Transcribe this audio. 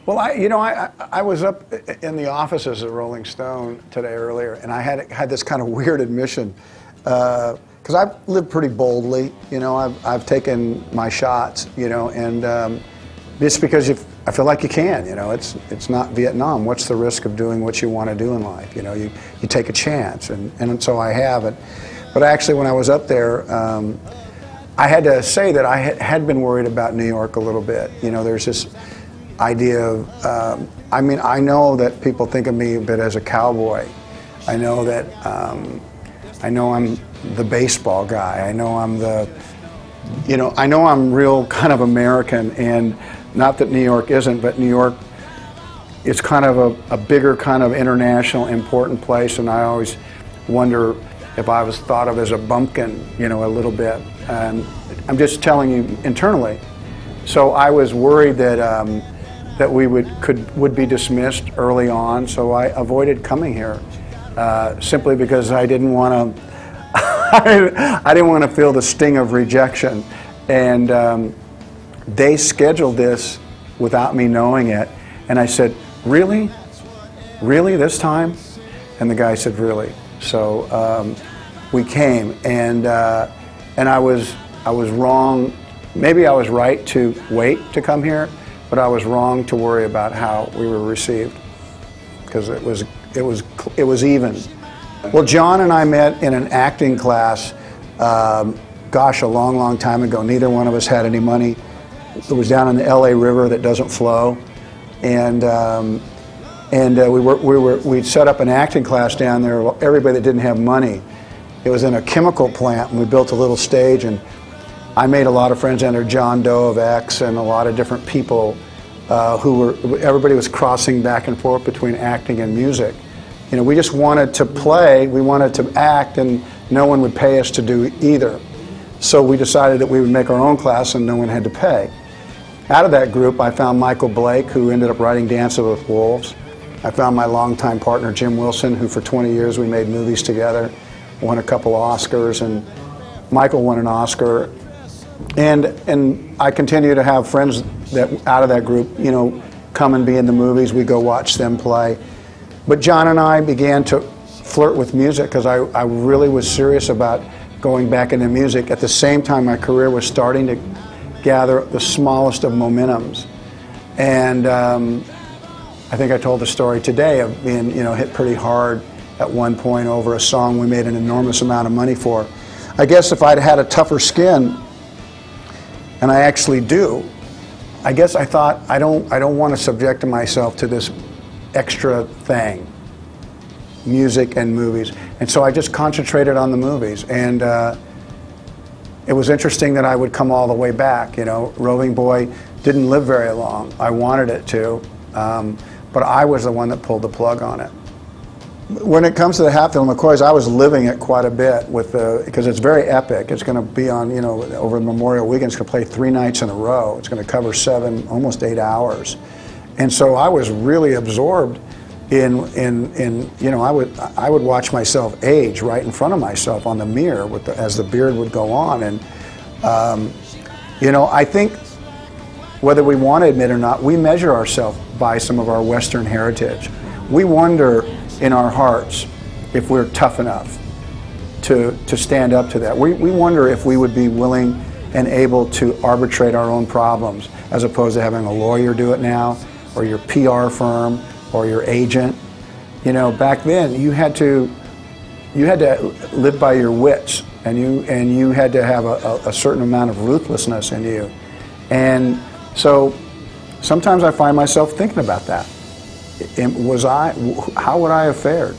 Well, I was up in the offices of Rolling Stone today earlier, and I had this kind of weird admission, because I've lived pretty boldly, I've taken my shots, and just because I feel like you can, it's not Vietnam. What's the risk of doing what you want to do in life? You take a chance, and so I have it. But actually, when I was up there, I had to say that I had been worried about New York a little bit. There's this idea of, I know that people think of me a bit as a cowboy. I know that, I know I'm the baseball guy. I know I'm I know I'm real kind of American, and not that New York isn't, but New York is kind of a bigger kind of international important place, and I always wonder if I was thought of as a bumpkin, a little bit. And I'm just telling you internally. So I was worried that that we would be dismissed early on, so I avoided coming here simply because I didn't want to. I didn't want to feel the sting of rejection, and they scheduled this without me knowing it. And I said, "Really, really this time?" And the guy said, "Really." So we came, and I was wrong. Maybe I was right to wait to come here, but I was wrong to worry about how we were received, because it was even. Well, John and I met in an acting class, gosh, a long time ago. Neither one of us had any money. It was down in the LA River that doesn't flow, and we'd set up an acting class down there. Everybody that didn't have money. It was in a chemical plant, and we built a little stage, and I made a lot of friends under John Doe of X and a lot of different people everybody was crossing back and forth between acting and music. We just wanted to play, we wanted to act, and no one would pay us to do either. So we decided that we would make our own class and no one had to pay. Out of that group, I found Michael Blake, who ended up writing Dances with Wolves. I found my longtime partner, Jim Wilson, who for 20 years we made movies together, won a couple Oscars, and Michael won an Oscar. And I continue to have friends that out of that group, come and be in the movies. We go watch them play. But John and I began to flirt with music because I really was serious about going back into music. At the same time, my career was starting to gather the smallest of momentums. And I think I told the story today of being, hit pretty hard at one point over a song we made an enormous amount of money for. I guess if I'd had a tougher skin, and I actually do, I guess I thought I don't want to subject myself to this extra thing, music and movies, and so I just concentrated on the movies. And it was interesting that I would come all the way back. Roving Boy didn't live very long. I wanted it to, but I was the one that pulled the plug on it. When it comes to the Hatfields McCoys, I was living it quite a bit because it's very epic. It's going to be on, over Memorial Weekend. It's going to play 3 nights in a row. It's going to cover 7, almost 8 hours. And so I was really absorbed in I would watch myself age right in front of myself on the mirror as the beard would go on. And, I think whether we want to admit or not, we measure ourselves by some of our Western heritage. We wonder in our hearts if we're tough enough to stand up to that. We wonder if we would be willing and able to arbitrate our own problems as opposed to having a lawyer do it now, or your PR firm, or your agent. Back then you had to live by your wits, and you had to have a certain amount of ruthlessness in you. And so sometimes I find myself thinking about that. How would I have fared?